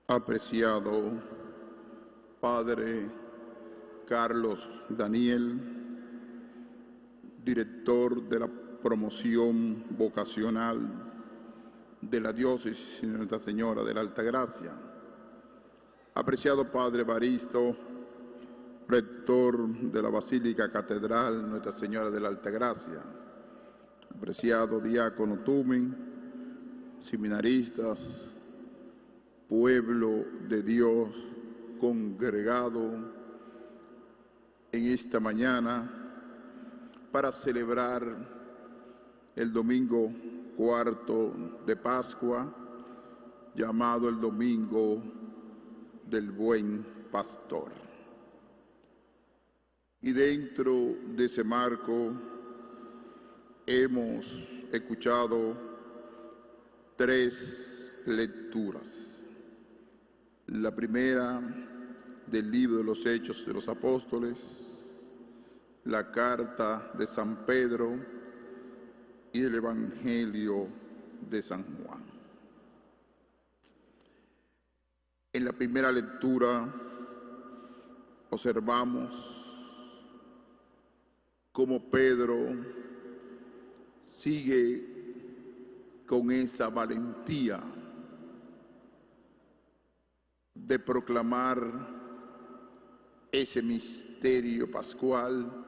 Apreciado Padre Carlos Daniel, director de la promoción vocacional de la Diócesis de Nuestra Señora de la Altagracia. Apreciado Padre Evaristo, rector de la Basílica Catedral Nuestra Señora de la Altagracia. Apreciado diácono Tumen, seminaristas, pueblo de Dios congregado en esta mañana para celebrar el domingo cuarto de Pascua, llamado el Domingo del Buen Pastor. Y dentro de ese marco hemos escuchado tres lecturas. La primera del libro de los Hechos de los Apóstoles, la carta de San Pedro y el Evangelio de San Juan. En la primera lectura observamos cómo Pedro sigue con esa valentía de proclamar ese misterio pascual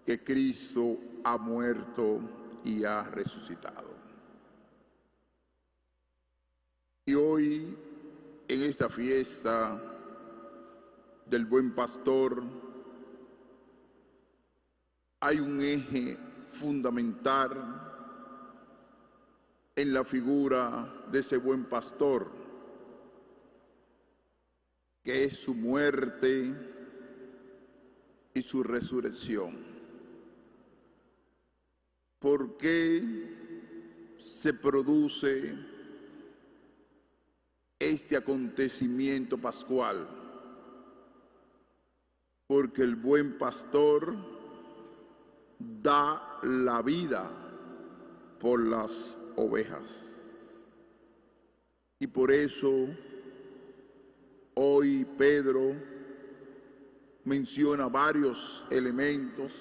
que Cristo ha muerto y ha resucitado. Y hoy, en esta fiesta del Buen Pastor, hay un eje fundamental en la figura de ese Buen Pastor, que es su muerte y su resurrección. ¿Por qué se produce este acontecimiento pascual? Porque el buen pastor da la vida por las ovejas. Y por eso hoy Pedro menciona varios elementos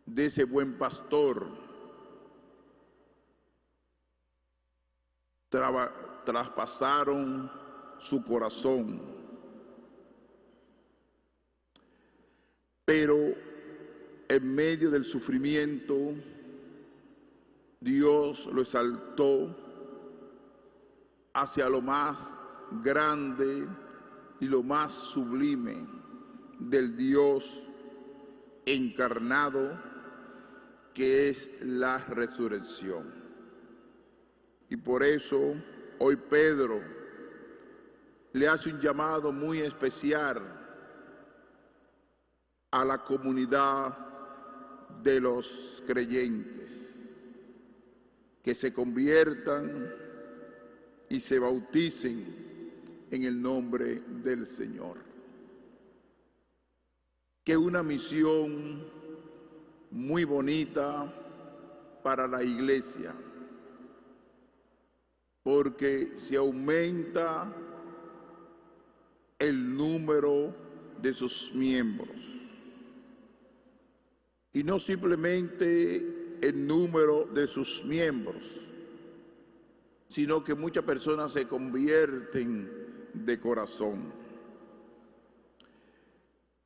de ese buen pastor. Traspasaron su corazón, pero en medio del sufrimiento Dios lo exaltó hacia lo más grande y lo más sublime del Dios encarnado, que es la resurrección. Y por eso hoy Pedro le hace un llamado muy especial a la comunidad de los creyentes, que se conviertan y se bauticen en el nombre del Señor. Que una misión muy bonita para la iglesia, porque se aumenta el número de sus miembros. Y no simplemente el número de sus miembros, sino que muchas personas se convierten de corazón.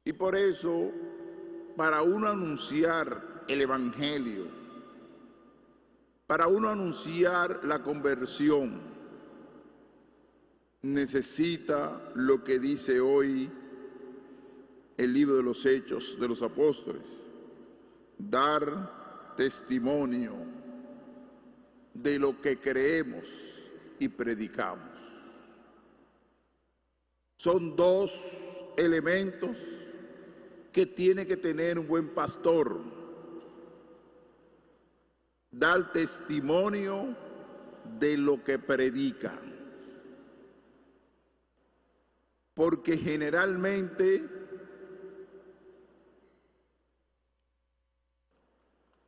Y por eso, para uno anunciar el Evangelio, para uno anunciar la conversión, necesita lo que dice hoy el libro de los Hechos de los Apóstoles: dar testimonio de lo que creemos y predicamos. Son dos elementos que tiene que tener un buen pastor: dar testimonio de lo que predica. Porque generalmente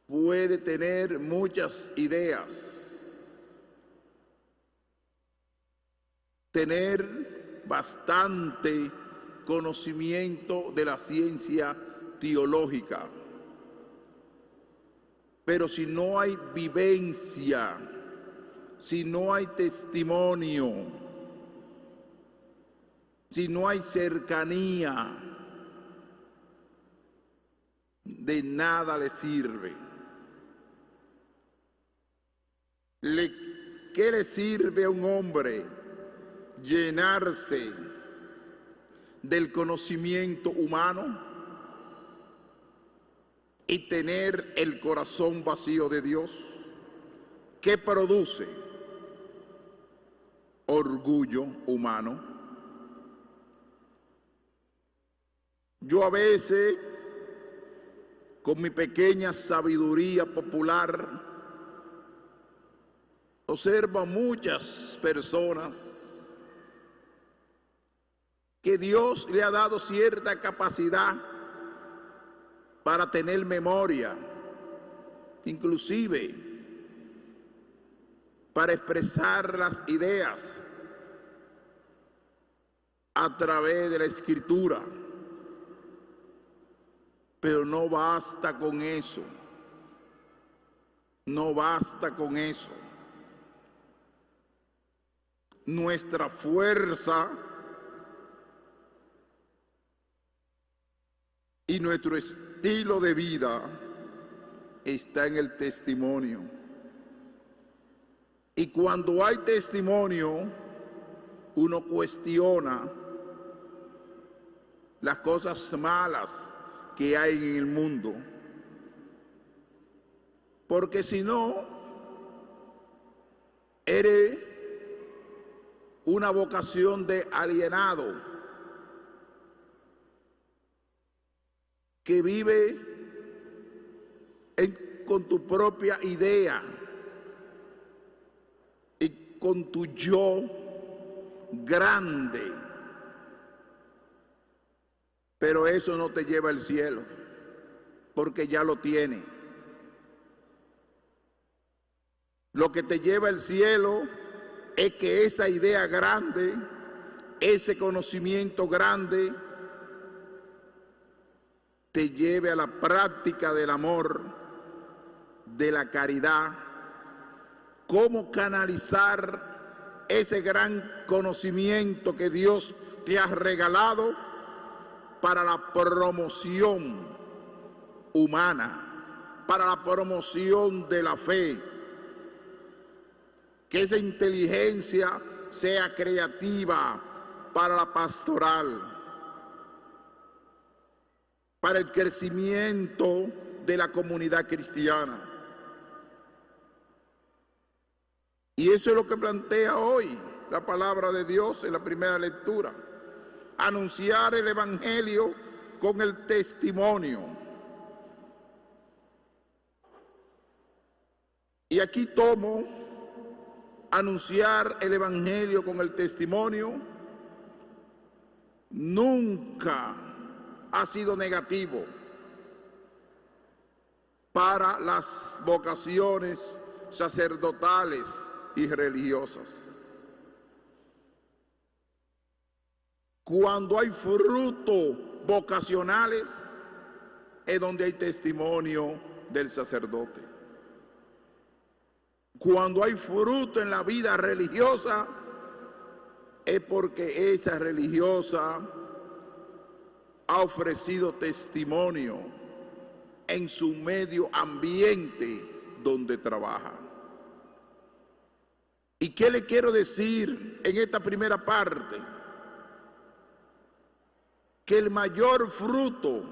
puede tener muchas ideas, tener bastante conocimiento de la ciencia teológica. Pero si no hay vivencia, si no hay testimonio, si no hay cercanía, de nada le sirve. ¿Qué le sirve a un hombre llenarse del conocimiento humano y tener el corazón vacío de Dios? ¿Qué produce? Orgullo humano. Yo a veces, con mi pequeña sabiduría popular, observo a muchas personas que Dios le ha dado cierta capacidad para tener memoria, inclusive para expresar las ideas a través de la Escritura. Pero no basta con eso, no basta con eso. Nuestra fuerza y nuestro estilo de vida está en el testimonio. Y cuando hay testimonio, uno cuestiona las cosas malas que hay en el mundo. Porque si no, eres una vocación de alienado que vive con tu propia idea y con tu yo grande. Pero eso no te lleva al cielo, porque ya lo tiene. Lo que te lleva al cielo es que esa idea grande, ese conocimiento grande, te lleve a la práctica del amor, de la caridad, cómo canalizar ese gran conocimiento que Dios te ha regalado para la promoción humana, para la promoción de la fe. Que esa inteligencia sea creativa para la pastoral, para el crecimiento de la comunidad cristiana. Y eso es lo que plantea hoy la palabra de Dios en la primera lectura. Anunciar el Evangelio con el testimonio. Y aquí tomo anunciar el Evangelio con el testimonio. Nunca ha sido negativo para las vocaciones sacerdotales y religiosas. Cuando hay frutos vocacionales es donde hay testimonio del sacerdote. Cuando hay fruto en la vida religiosa es porque esa religiosa ha ofrecido testimonio en su medio ambiente donde trabaja. ¿Y qué le quiero decir en esta primera parte? Que el mayor fruto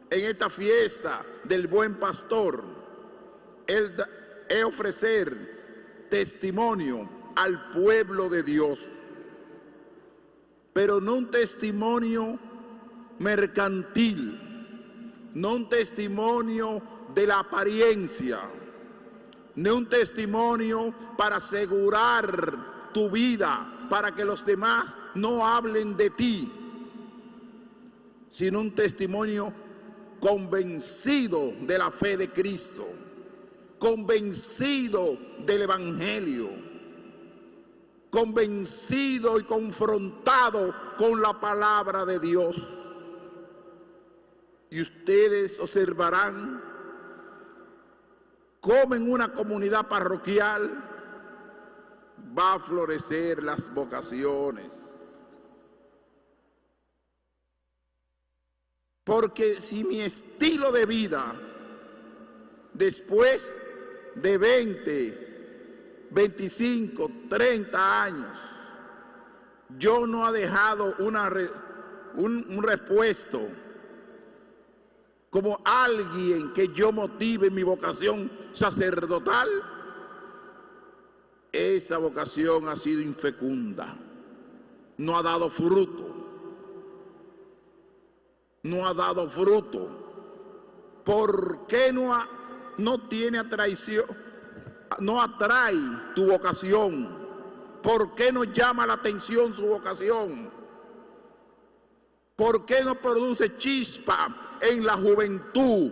en esta fiesta del buen pastor es ofrecer testimonio al pueblo de Dios, pero no un testimonio mercantil, no un testimonio de la apariencia, no un testimonio para asegurar tu vida, para que los demás no hablen de ti, sino un testimonio convencido de la fe de Cristo, convencido del Evangelio, convencido y confrontado con la palabra de Dios. Y ustedes observarán cómo en una comunidad parroquial va a florecer las vocaciones. Porque si mi estilo de vida, después de 20, 25, 30 años, yo no ha dejado un repuesto como alguien que yo motive mi vocación sacerdotal, esa vocación ha sido infecunda, no ha dado fruto. No ha dado fruto. ¿Por qué no tiene atracción? No atrae tu vocación. ¿Por qué no llama la atención su vocación? ¿Por qué no produce chispa en la juventud?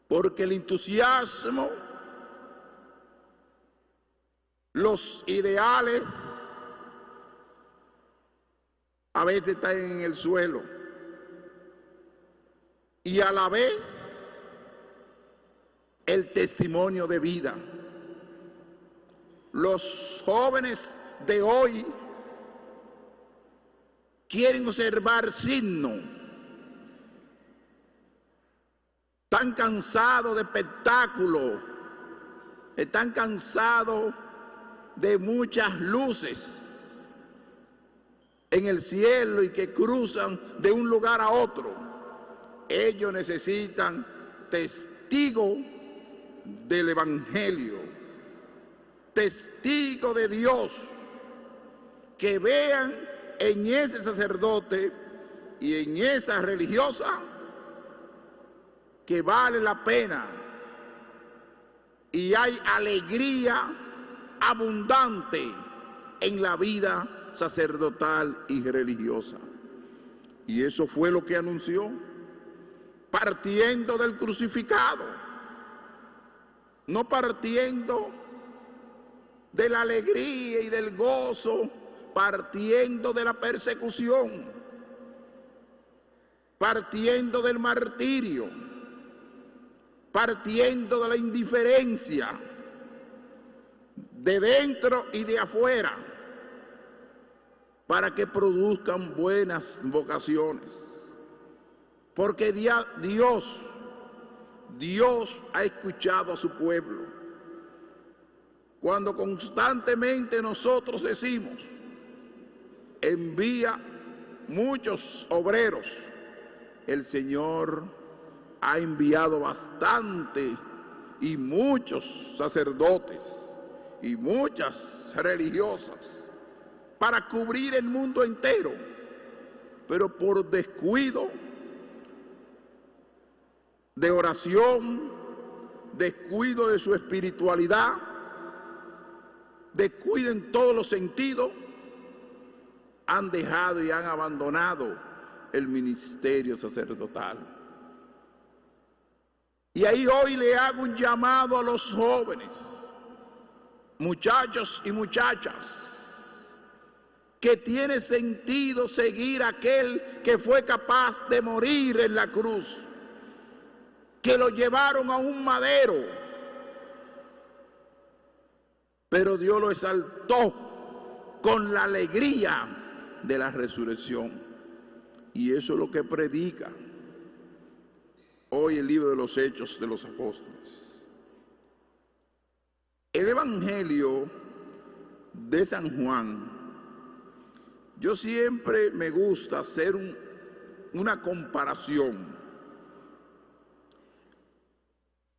Porque el entusiasmo, los ideales, a veces están en el suelo y a la vez el testimonio de vida. Los jóvenes de hoy quieren observar signos. Están cansados de espectáculos, están cansados de muchas luces en el cielo y que cruzan de un lugar a otro. Ellos necesitan testigos del Evangelio, testigos de Dios, que vean en ese sacerdote y en esa religiosa que vale la pena y hay alegría abundante en la vida sacerdotal y religiosa. Y eso fue lo que anunció, partiendo del crucificado, no partiendo de la alegría y del gozo, partiendo de la persecución, partiendo del martirio, partiendo de la indiferencia, de dentro y de afuera, para que produzcan buenas vocaciones. Porque Dios ha escuchado a su pueblo. Cuando constantemente nosotros decimos, envía muchos obreros, el Señor ha enviado bastante y muchos sacerdotes y muchas religiosas para cubrir el mundo entero, pero por descuido de oración, descuido de su espiritualidad, descuido en todos los sentidos, han dejado y han abandonado el ministerio sacerdotal. Y ahí hoy le hago un llamado a los jóvenes, muchachos y muchachas, que tiene sentido seguir a aquel que fue capaz de morir en la cruz, que lo llevaron a un madero, pero Dios lo exaltó con la alegría de la resurrección. Y eso es lo que predica hoy el libro de los Hechos de los Apóstoles. El Evangelio de San Juan, yo siempre me gusta hacer una comparación.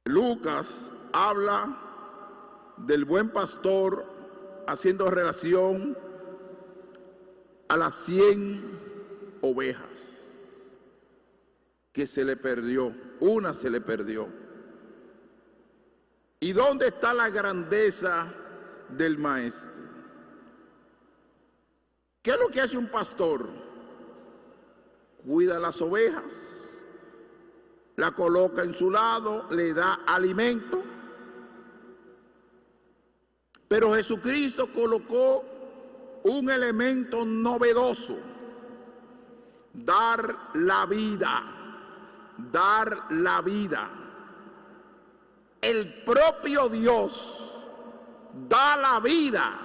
Lucas habla del buen pastor haciendo relación a las 100 ovejas que se le perdió, una se le perdió. ¿Y dónde está la grandeza del maestro? ¿Qué es lo que hace un pastor? Cuida las ovejas, la coloca en su lado, le da alimento, Pero Jesucristo colocó un elemento novedoso: dar la vida, dar la vida. El propio Dios da la vida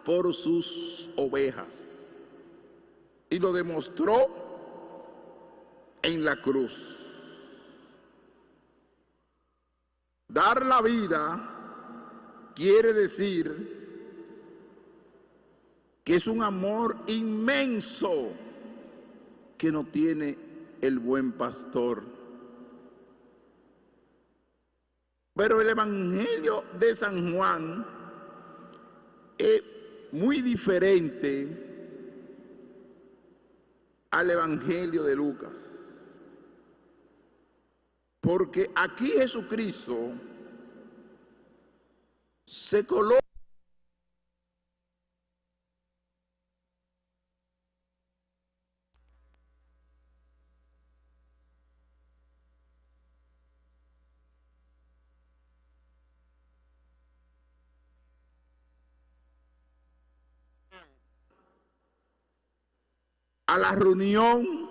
por sus ovejas y lo demostró en la cruz. Dar la vida quiere decir que es un amor inmenso que no tiene el buen pastor. Pero el Evangelio de San Juan es muy diferente al Evangelio de Lucas, porque aquí Jesucristo se coloca a la reunión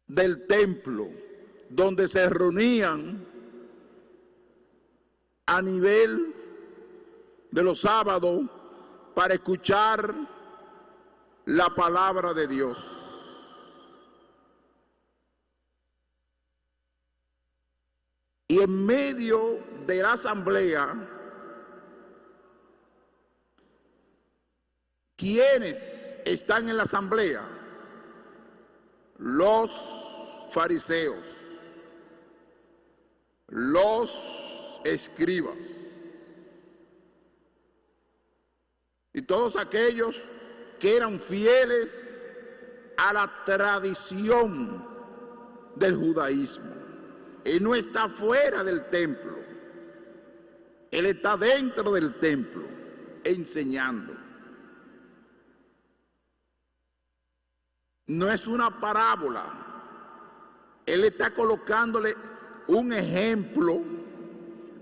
del templo, donde se reunían a nivel de los sábados para escuchar la palabra de Dios. Y en medio de la asamblea, ¿quiénes están en la asamblea? Los fariseos, los escribas y todos aquellos que eran fieles a la tradición del judaísmo. Él no está fuera del templo, él está dentro del templo enseñando. No es una parábola, él está colocándole un ejemplo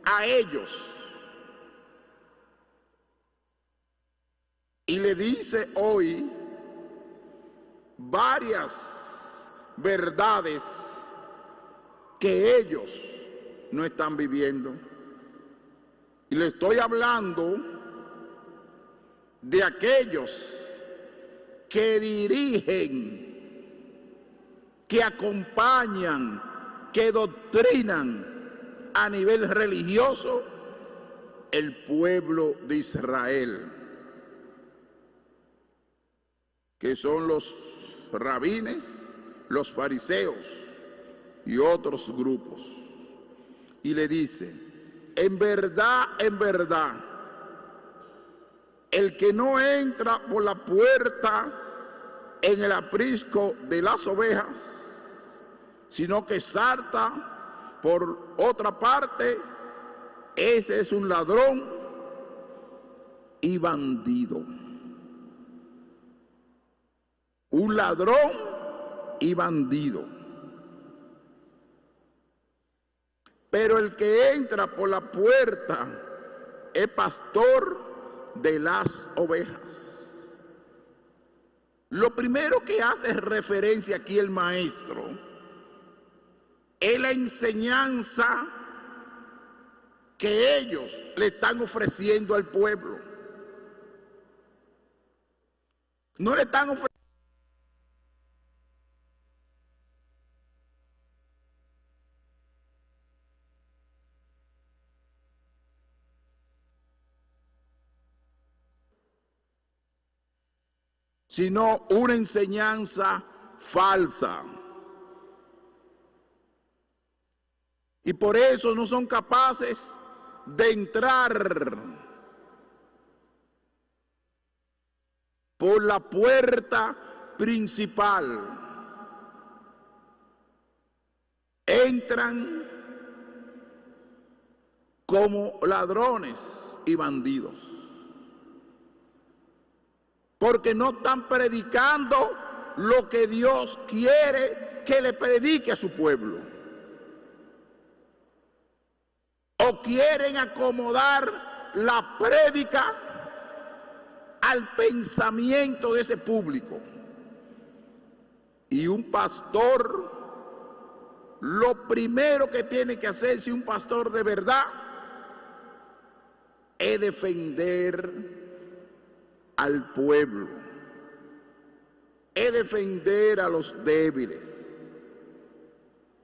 a ellos y le dice hoy varias verdades que ellos no están viviendo. Y le estoy hablando de aquellos que dirigen, que acompañan, que doctrinan a nivel religioso el pueblo de Israel, que son los rabines, los fariseos y otros grupos. Y le dice: en verdad, el que no entra por la puerta en el aprisco de las ovejas, sino que salta por otra parte, ese es un ladrón y bandido. Un ladrón y bandido. Pero el que entra por la puerta es pastor de las ovejas. Lo primero que hace referencia aquí el maestro es la enseñanza que ellos le están ofreciendo al pueblo. No le están ofreciendo sino una enseñanza falsa. Y por eso no son capaces de entrar por la puerta principal. Entran como ladrones y bandidos, porque no están predicando lo que Dios quiere que le predique a su pueblo. o quieren acomodar la prédica al pensamiento de ese público. Y un pastor, lo primero que tiene que hacer, si un pastor de verdad, es defender al pueblo, es defender a los débiles,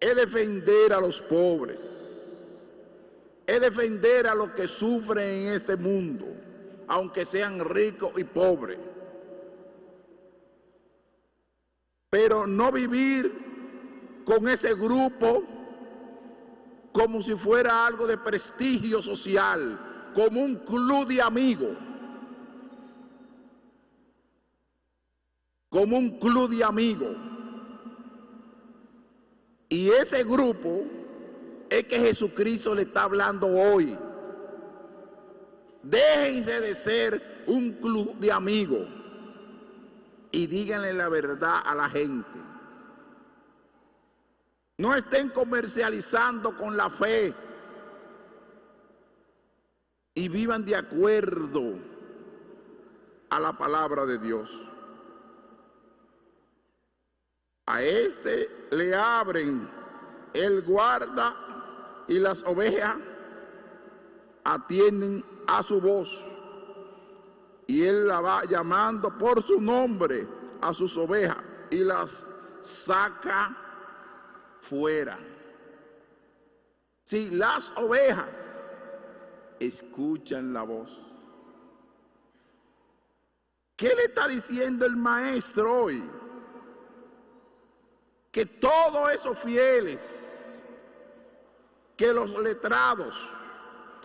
es defender a los pobres, es defender a los que sufren en este mundo, aunque sean ricos y pobres. Pero no vivir con ese grupo como si fuera algo de prestigio social, como un club de amigos, como un club de amigos. Y ese grupo es que Jesucristo le está hablando hoy. Déjense de ser un club de amigos y díganle la verdad a la gente. No estén comercializando con la fe y vivan de acuerdo a la palabra de Dios. A este le abren el guarda y las ovejas atienden a su voz, y él la va llamando por su nombre a sus ovejas y las saca fuera. Si las ovejas escuchan la voz. ¿Qué le está diciendo el maestro hoy? Que todos esos fieles, que los letrados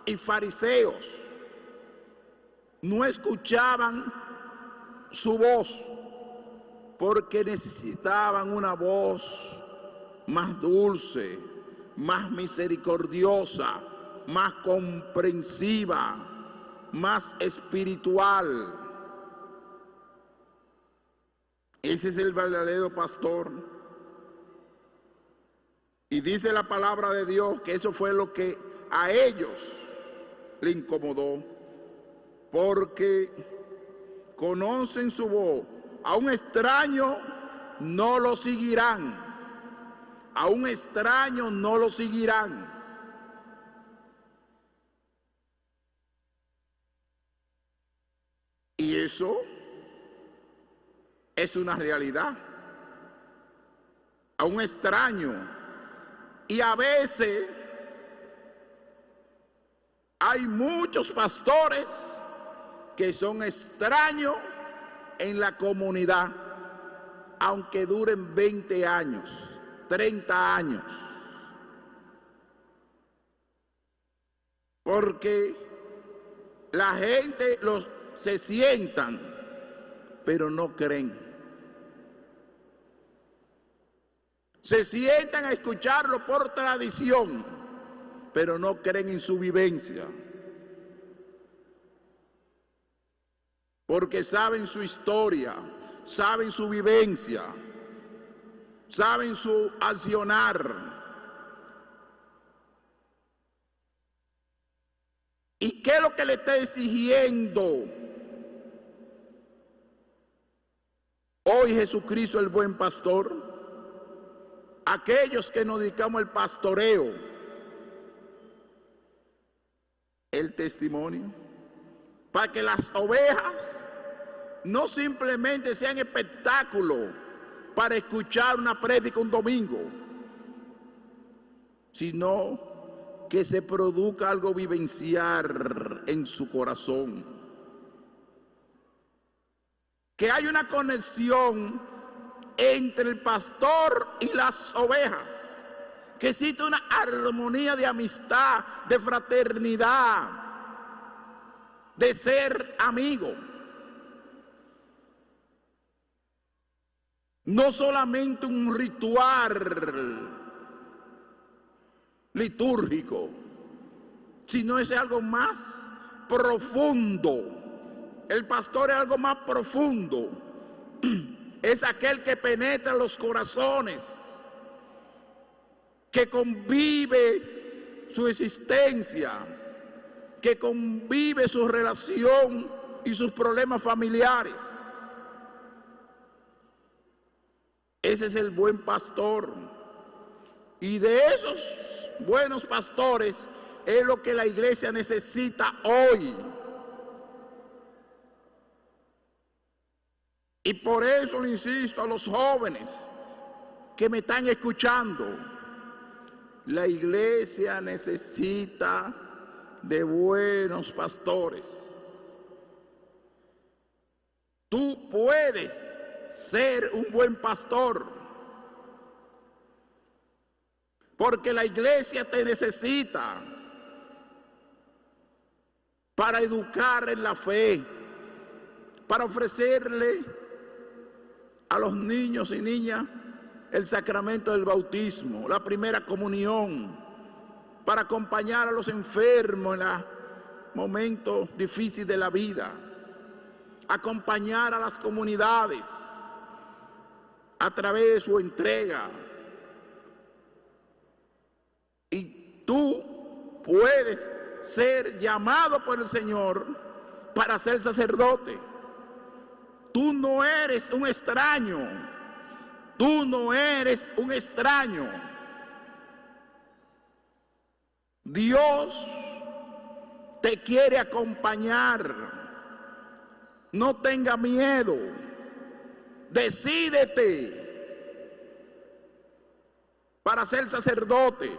y fariseos no escuchaban su voz porque necesitaban una voz más dulce, más misericordiosa, más comprensiva, más espiritual. Ese es el verdadero pastor. Y dice la palabra de Dios que eso fue lo que a ellos le incomodó, porque conocen su voz. A un extraño no lo seguirán. A un extraño no lo seguirán. Y eso es una realidad. A un extraño. Y a veces hay muchos pastores que son extraños en la comunidad, aunque duren 20 años, 30 años. Porque la gente se sientan, pero no creen. Se sientan a escucharlo por tradición, pero no creen en su vivencia. Porque saben su historia, saben su vivencia, saben su accionar. ¿Y qué es lo que le está exigiendo hoy Jesucristo, el buen pastor? Aquellos que nos dedicamos al pastoreo, el testimonio, para que las ovejas no simplemente sean espectáculo para escuchar una prédica un domingo, sino que se produzca algo vivencial en su corazón, que hay una conexión entre el pastor y las ovejas, que existe una armonía de amistad, de fraternidad, de ser amigo. No solamente un ritual litúrgico, sino es algo más profundo. El pastor es algo más profundo. Es aquel que penetra los corazones, que convive su existencia, que convive su relación y sus problemas familiares. Ese es el buen pastor. Y de esos buenos pastores es lo que la iglesia necesita hoy. Y por eso le insisto a los jóvenes que me están escuchando, la iglesia necesita de buenos pastores. Tú puedes ser un buen pastor, porque la iglesia te necesita para educar en la fe, para ofrecerle a los niños y niñas el sacramento del bautismo, la primera comunión, para acompañar a los enfermos en los momentos difíciles de la vida, acompañar a las comunidades a través de su entrega. Y tú puedes ser llamado por el Señor para ser sacerdote. Tú no eres un extraño. Tú no eres un extraño. Dios te quiere acompañar. No tenga miedo. Decídete para ser sacerdote.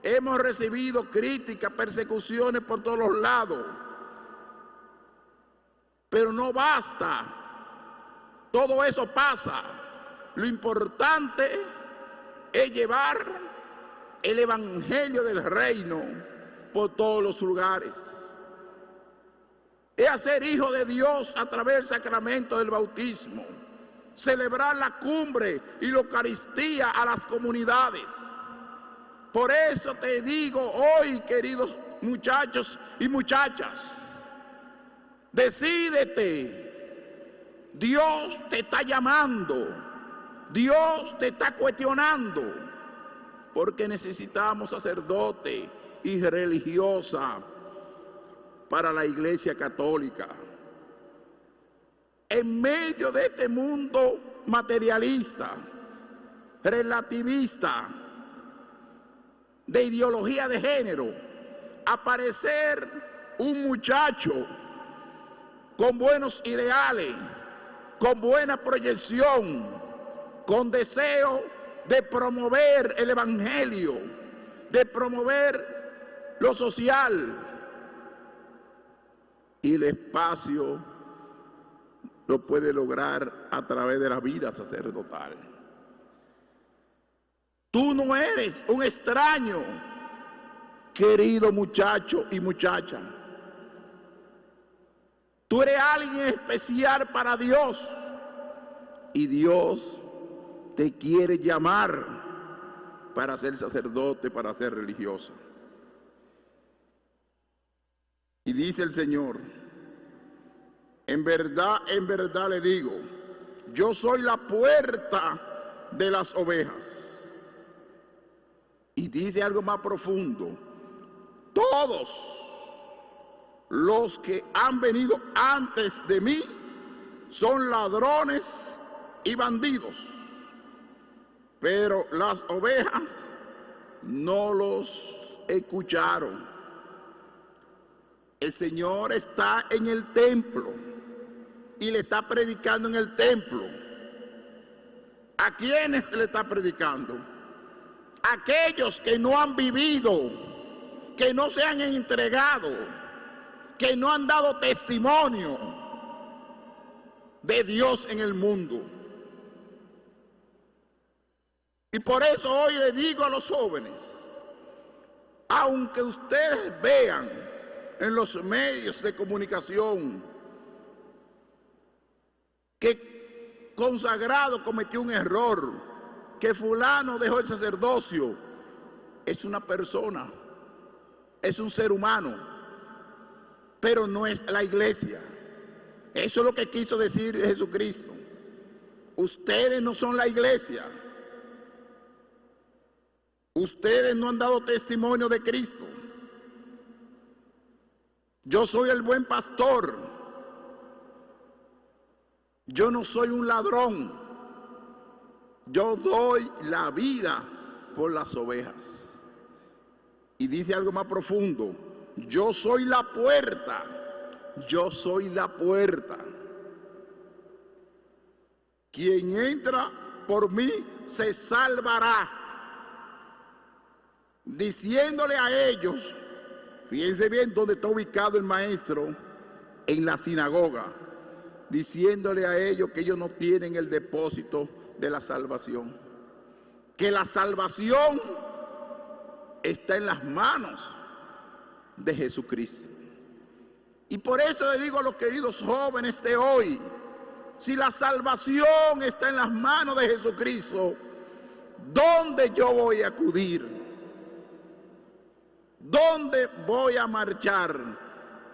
Hemos recibido críticas, persecuciones por todos los lados. Pero no basta. Todo eso pasa. Lo importante es llevar el evangelio del reino por todos los lugares. Es hacer hijo de Dios a través del sacramento del bautismo. Celebrar la cumbre y la Eucaristía a las comunidades. Por eso te digo hoy, queridos muchachos y muchachas, decídete. Dios te está llamando. Dios te está cuestionando. Porque necesitamos sacerdote y religiosa para la Iglesia Católica. En medio de este mundo materialista, relativista, de ideología de género, aparecer un muchacho con buenos ideales, con buena proyección, con deseo de promover el evangelio, de promover lo social, y el espacio lo puede lograr a través de la vida sacerdotal. Tú no eres un extraño, querido muchacho y muchacha. Tú eres alguien especial para Dios, y Dios te quiere llamar para ser sacerdote, para ser religiosa. Y dice el Señor: en verdad le digo, yo soy la puerta de las ovejas. Y dice algo más profundo: todos los que han venido antes de mí son ladrones y bandidos, pero las ovejas no los escucharon. El Señor está en el templo y le está predicando en el templo. ¿A quiénes le está predicando? Aquellos que no han vivido, que no se han entregado, que no han dado testimonio de Dios en el mundo. Y por eso hoy le digo a los jóvenes, aunque ustedes vean en los medios de comunicación que consagrado cometió un error, que fulano dejó el sacerdocio, es una persona, es un ser humano, pero no es la iglesia. Eso es lo que quiso decir Jesucristo. Ustedes no son la iglesia. Ustedes no han dado testimonio de Cristo. Yo soy el buen pastor. Yo no soy un ladrón. Yo doy la vida por las ovejas. Y dice algo más profundo. Yo soy la puerta. Yo soy la puerta. Quien entra por mí se salvará. Diciéndole a ellos, fíjense bien dónde está ubicado el maestro, en la sinagoga, diciéndole a ellos que ellos no tienen el depósito de la salvación, que la salvación está en las manos de Jesucristo. Y por eso le digo a los queridos jóvenes de hoy, si la salvación está en las manos de Jesucristo, ¿dónde yo voy a acudir? ¿Dónde voy a marchar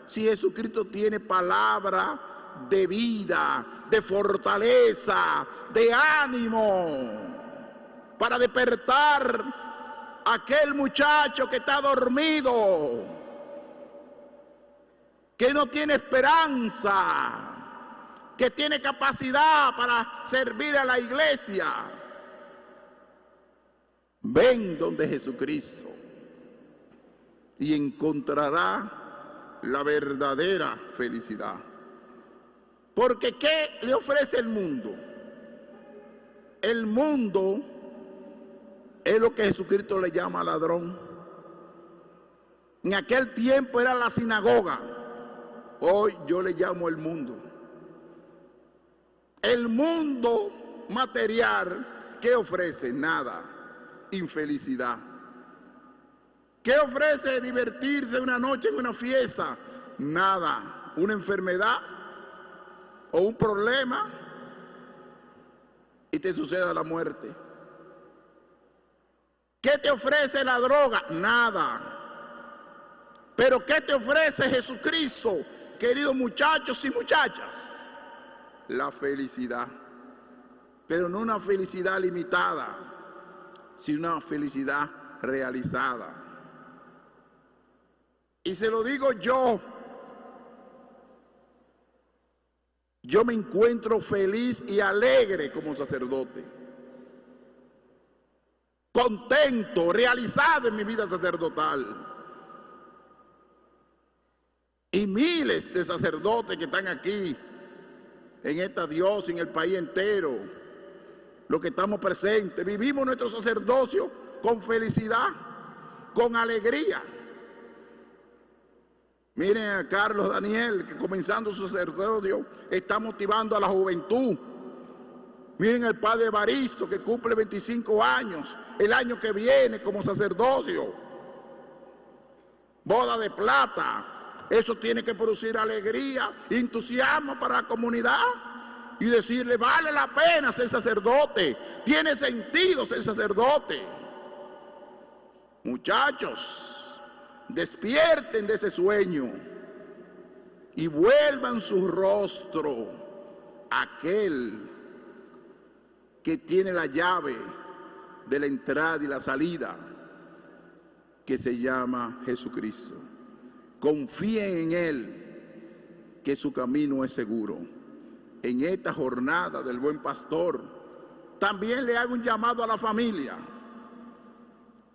si Jesucristo tiene palabra de vida, de fortaleza, de ánimo para despertar a aquel muchacho que está dormido, que no tiene esperanza, que tiene capacidad para servir a la iglesia? Ven donde Jesucristo y encontrará la verdadera felicidad. Porque ¿qué le ofrece el mundo? El mundo es lo que Jesucristo le llama ladrón. En aquel tiempo era la sinagoga. Hoy yo le llamo el mundo. El mundo material, ¿qué ofrece? Nada. Infelicidad. ¿Qué ofrece divertirse una noche en una fiesta? Nada. Una enfermedad o un problema y te suceda la muerte. ¿Qué te ofrece la droga? Nada. Pero ¿qué te ofrece Jesucristo, queridos muchachos y muchachas? La felicidad. Pero no una felicidad limitada, sino una felicidad realizada. Y se lo digo yo. Yo me encuentro feliz y alegre como sacerdote. Contento, realizado en mi vida sacerdotal. Y miles de sacerdotes que están aquí, en esta diócesis, en el país entero, los que estamos presentes, vivimos nuestro sacerdocio con felicidad, con alegría. Miren a Carlos Daniel, que comenzando su sacerdocio está motivando a la juventud. Miren al padre Evaristo, que cumple 25 años el año que viene como sacerdocio. Boda de plata. Eso tiene que producir alegría, entusiasmo para la comunidad y decirle, vale la pena ser sacerdote, tiene sentido ser sacerdote. Muchachos, despierten de ese sueño y vuelvan su rostro a aquel que tiene la llave de la entrada y la salida, que se llama Jesucristo. Confíen en Él, que su camino es seguro. En esta jornada del Buen Pastor, también le hago un llamado a la familia.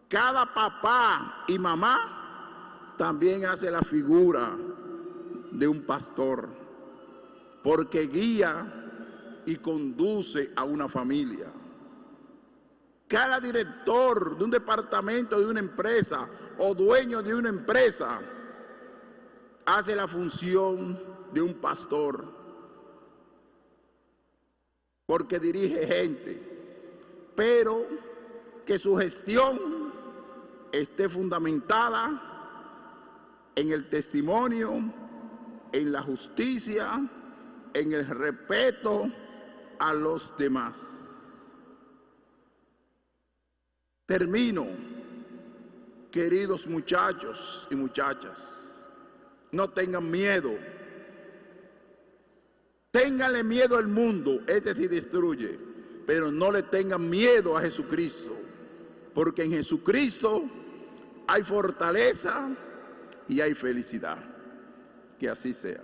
Cada papá y mamá también hace la figura de un pastor, porque guía y conduce a una familia. Cada director de un departamento de una empresa o dueño de una empresa hace la función de un pastor, porque dirige gente, pero que su gestión esté fundamentada en el testimonio, en la justicia, en el respeto a los demás. Termino, queridos muchachos y muchachas, no tengan miedo. Ténganle miedo al mundo, este sí destruye, pero no le tengan miedo a Jesucristo. porque en Jesucristo hay fortaleza y hay felicidad. Que así sea.